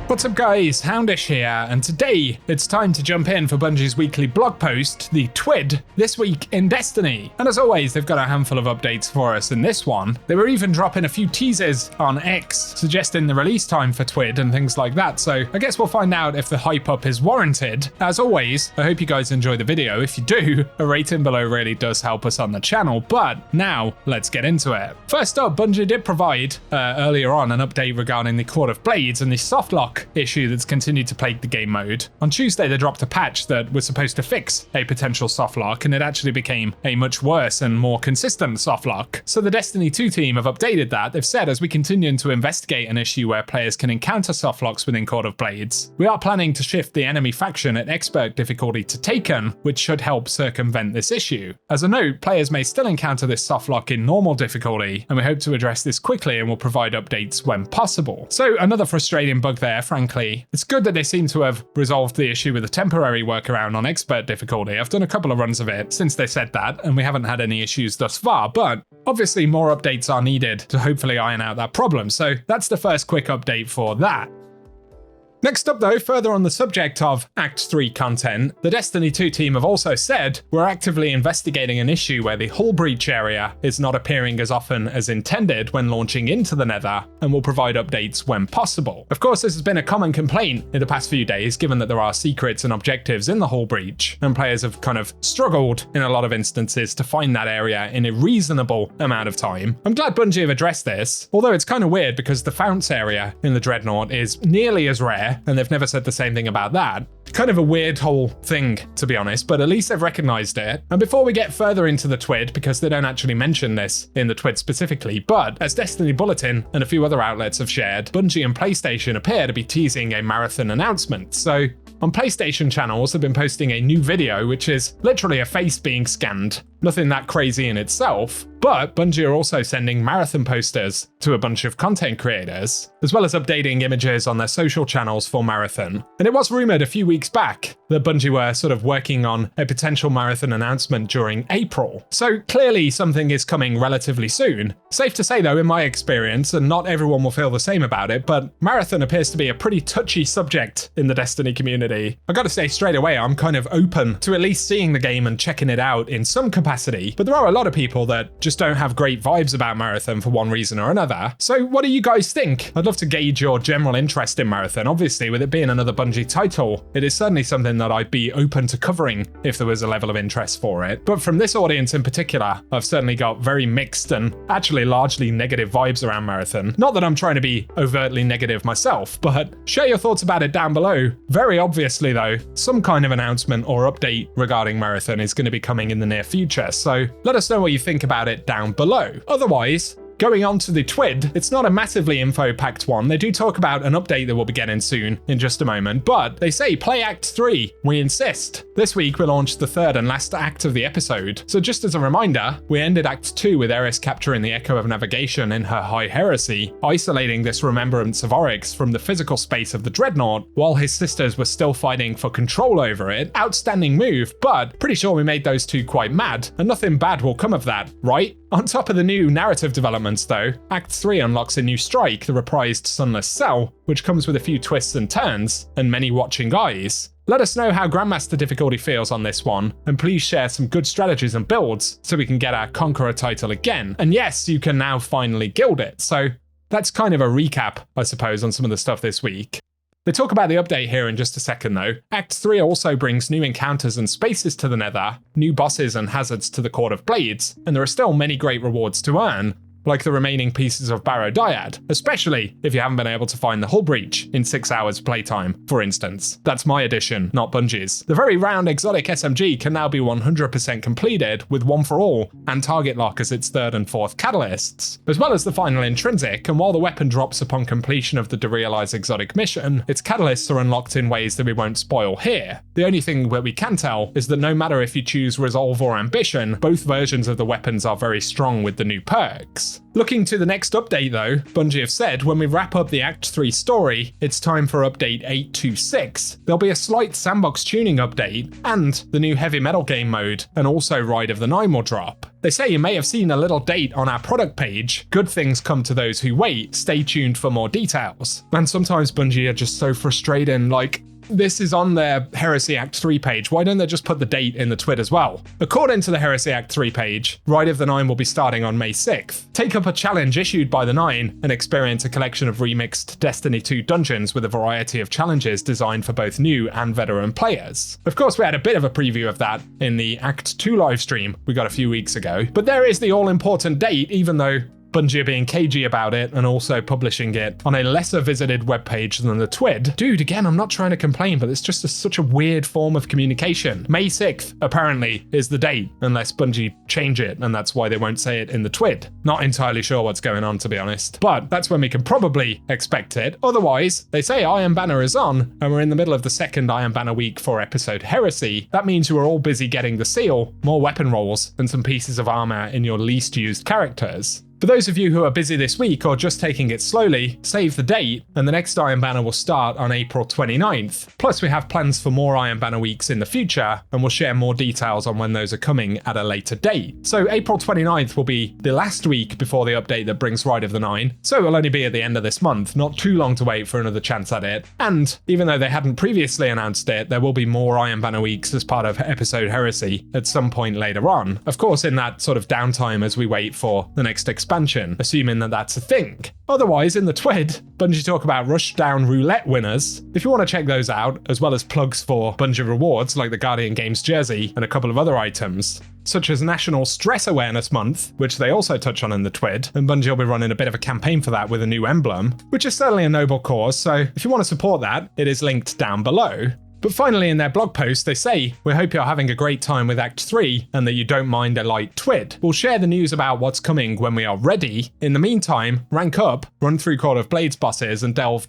What's up guys, Houndish here, and today it's time to jump in for Bungie's weekly blog post, the TWID, This Week in Destiny. And as always, they've got a handful of updates for us in this one. They were even dropping a few teasers on X, suggesting the release time for TWID and things like that, so I guess we'll find out if the hype up is warranted. As always, I hope you guys enjoy the video. If you do, a rating below really does help us on the channel, but now let's get into it. First up, Bungie did provide earlier on an update regarding the Court of Blades and the softlock issue that's continued to plague the game mode. On Tuesday, they dropped a patch that was supposed to fix a potential softlock, and it actually became a much worse and more consistent softlock. So the Destiny 2 team have updated that. They've said, as we continue to investigate an issue where players can encounter softlocks within Court of Blades, we are planning to shift the enemy faction at expert difficulty to Taken, which should help circumvent this issue. As a note, players may still encounter this softlock in normal difficulty, and we hope to address this quickly and will provide updates when possible. So another frustrating bug there, frankly. It's good that they seem to have resolved the issue with a temporary workaround on expert difficulty. I've done a couple of runs of it since they said that, and we haven't had any issues thus far, but obviously more updates are needed to hopefully iron out that problem. So that's the first quick update for that. Next up though, further on the subject of Act 3 content, the Destiny 2 team have also said, we're actively investigating an issue where the hull breach area is not appearing as often as intended when launching into the Nether, and will provide updates when possible. Of course, this has been a common complaint in the past few days, given that there are secrets and objectives in the hull breach, and players have kind of struggled in a lot of instances to find that area in a reasonable amount of time. I'm glad Bungie have addressed this, although it's kind of weird because the Founts area in the Dreadnought is nearly as rare, and they've never said the same thing about that. Kind of a weird whole thing, to be honest, but at least they've recognized it. And before we get further into the TWID, because they don't actually mention this in the TWID specifically, but as Destiny Bulletin and a few other outlets have shared, Bungie and PlayStation appear to be teasing a marathon announcement. So on PlayStation channels, they've been posting a new video, which is literally a face being scanned. Nothing that crazy in itself, but Bungie are also sending marathon posters to a bunch of content creators, as well as updating images on their social channels for Marathon. And it was rumored a few weeks back that Bungie were sort of working on a potential Marathon announcement during April. So clearly something is coming relatively soon. Safe to say though, in my experience, and not everyone will feel the same about it, but Marathon appears to be a pretty touchy subject in the Destiny community. I gotta say straight away, I'm kind of open to at least seeing the game and checking it out in some capacity, but there are a lot of people that just don't have great vibes about Marathon for one reason or another. So what do you guys think? I'd love to gauge your general interest in Marathon. Obviously, with it being another Bungie title, it is certainly something that I'd be open to covering if there was a level of interest for it. But from this audience in particular, I've certainly got very mixed and actually largely negative vibes around Marathon. Not that I'm trying to be overtly negative myself, but share your thoughts about it down below. Very obviously though, some kind of announcement or update regarding Marathon is going to be coming in the near future, so let us know what you think about it down below. Otherwise, going on to the TWID, it's not a massively info-packed one. They do talk about an update that we'll be getting soon in just a moment, but they say play Act 3, we insist. This week we launched the third and last act of the episode. So just as a reminder, we ended Act 2 with Eris capturing the Echo of Navigation in her high Heresy, isolating this remembrance of Oryx from the physical space of the Dreadnought, while his sisters were still fighting for control over it. Outstanding move, but pretty sure we made those two quite mad, and nothing bad will come of that, right? On top of the new narrative developments though, Act 3 unlocks a new strike, the reprised Sunless Cell, which comes with a few twists and turns, and many watching eyes. Let us know how Grandmaster difficulty feels on this one, and please share some good strategies and builds so we can get our Conqueror title again. And yes, you can now finally guild it, so that's kind of a recap, I suppose, on some of the stuff this week. They talk about the update here in just a second though. Act 3 also brings new encounters and spaces to the Nether, new bosses and hazards to the Court of Blades, and there are still many great rewards to earn, like the remaining pieces of Barrow Dyad, especially if you haven't been able to find the hull breach in 6 hours playtime, for instance. That's my addition, not Bungie's. The very round exotic SMG can now be 100% completed with One for All and Target Lock as its third and fourth catalysts, as well as the final intrinsic, and while the weapon drops upon completion of the Derealize exotic mission, its catalysts are unlocked in ways that we won't spoil here. The only thing that we can tell is that no matter if you choose Resolve or Ambition, both versions of the weapons are very strong with the new perks. things. Looking to the next update though, Bungie have said when we wrap up the Act 3 story, it's time for update 826. There'll be a slight sandbox tuning update, and the new heavy metal game mode, and also Ride of the Nine will drop. They say you may have seen a little date on our product page. Good things come to those who wait. Stay tuned for more details. And sometimes Bungie are just so frustrating, like, this is on their Heresy Act 3 page. Why don't they just put the date in the twit as well? According to the Heresy Act 3 page, Rite of the Nine will be starting on May 6th. Take up a challenge issued by the Nine and experience a collection of remixed Destiny 2 dungeons with a variety of challenges designed for both new and veteran players. Of course, we had a bit of a preview of that in the Act 2 livestream we got a few weeks ago, but there is the all-important date, even though Bungie are being cagey about it and also publishing it on a lesser visited webpage than the TWID. Dude, again, I'm not trying to complain, but it's just such a weird form of communication. May 6th, apparently, is the date, unless Bungie change it, and that's why they won't say it in the TWID. Not entirely sure what's going on, to be honest, but that's when we can probably expect it. Otherwise, they say Iron Banner is on, and we're in the middle of the second Iron Banner week for episode Heresy. That means you are all busy getting the seal, more weapon rolls, and some pieces of armor in your least used characters. For those of you who are busy this week or just taking it slowly, save the date, and the next Iron Banner will start on April 29th. Plus, we have plans for more Iron Banner weeks in the future, and we'll share more details on when those are coming at a later date. So April 29th will be the last week before the update that brings Rite of the Nine, so it will only be at the end of this month, not too long to wait for another chance at it. And even though they hadn't previously announced it, there will be more Iron Banner weeks as part of episode Heresy at some point later on. Of course, in that sort of downtime as we wait for the next expansion, assuming that that's a thing. Otherwise, in the TWID, Bungie talk about Rushdown Roulette winners. If you want to check those out, as well as plugs for Bungie rewards like the Guardian Games jersey and a couple of other items, such as National Stress Awareness Month, which they also touch on in the TWID, and Bungie will be running a bit of a campaign for that with a new emblem, which is certainly a noble cause, so if you want to support that, it is linked down below. But finally, in their blog post, they say, "We hope you're having a great time with Act 3 and that you don't mind a light twid. We'll share the news about what's coming when we are ready. In the meantime, rank up, run through Court of Blades bosses, and delve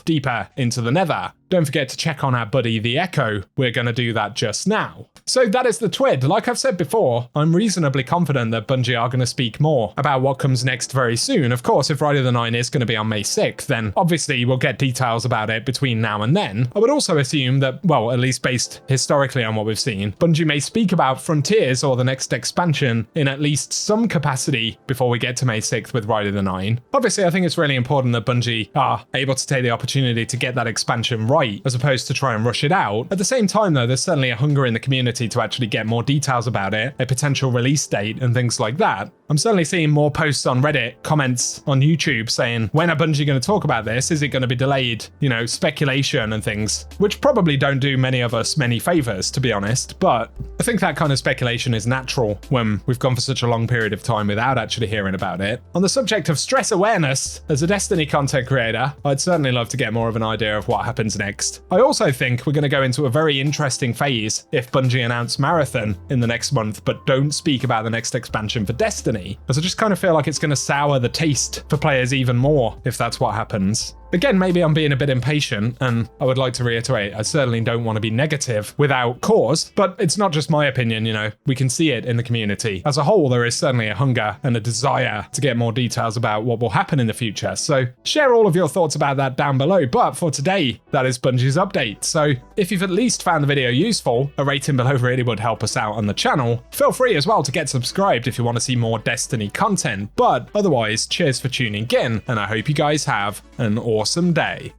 deeper into the Nether. Don't forget to check on our buddy the Echo. We're going to do that just now." So that is the TWID. Like I've said before, I'm reasonably confident that Bungie are going to speak more about what comes next very soon. Of course, if Rite of the Nine is going to be on May 6th, then obviously we'll get details about it between now and then. I would also assume that, well, at least based historically on what we've seen, Bungie may speak about Frontiers or the next expansion in at least some capacity before we get to May 6th with Rite of the Nine. Obviously, I think it's really important that Bungie are able to take the opportunity to get that expansion right, as opposed to try and rush it out. At the same time, though, there's certainly a hunger in the community to actually get more details about it, a potential release date and things like that. I'm certainly seeing more posts on Reddit, comments on YouTube saying, when are Bungie going to talk about this? Is it going to be delayed? You know, speculation and things, which probably don't do many of us many favors, to be honest. But I think that kind of speculation is natural when we've gone for such a long period of time without actually hearing about it. On the subject of stress awareness, as a Destiny content creator, I'd certainly love to get more of an idea of what happens next. I also think we're going to go into a very interesting phase if Bungie announce Marathon in the next month, but don't speak about the next expansion for Destiny, as I just kind of feel like it's going to sour the taste for players even more if that's what happens. Again, maybe I'm being a bit impatient, and I would like to reiterate, I certainly don't want to be negative without cause, but it's not just my opinion, you know, we can see it in the community. As a whole, there is certainly a hunger and a desire to get more details about what will happen in the future, so share all of your thoughts about that down below. But for today, that is Bungie's update. So if you've at least found the video useful, a rating below really would help us out on the channel. Feel free as well to get subscribed if you want to see more Destiny content, but otherwise, cheers for tuning in, and I hope you guys have an awesome day.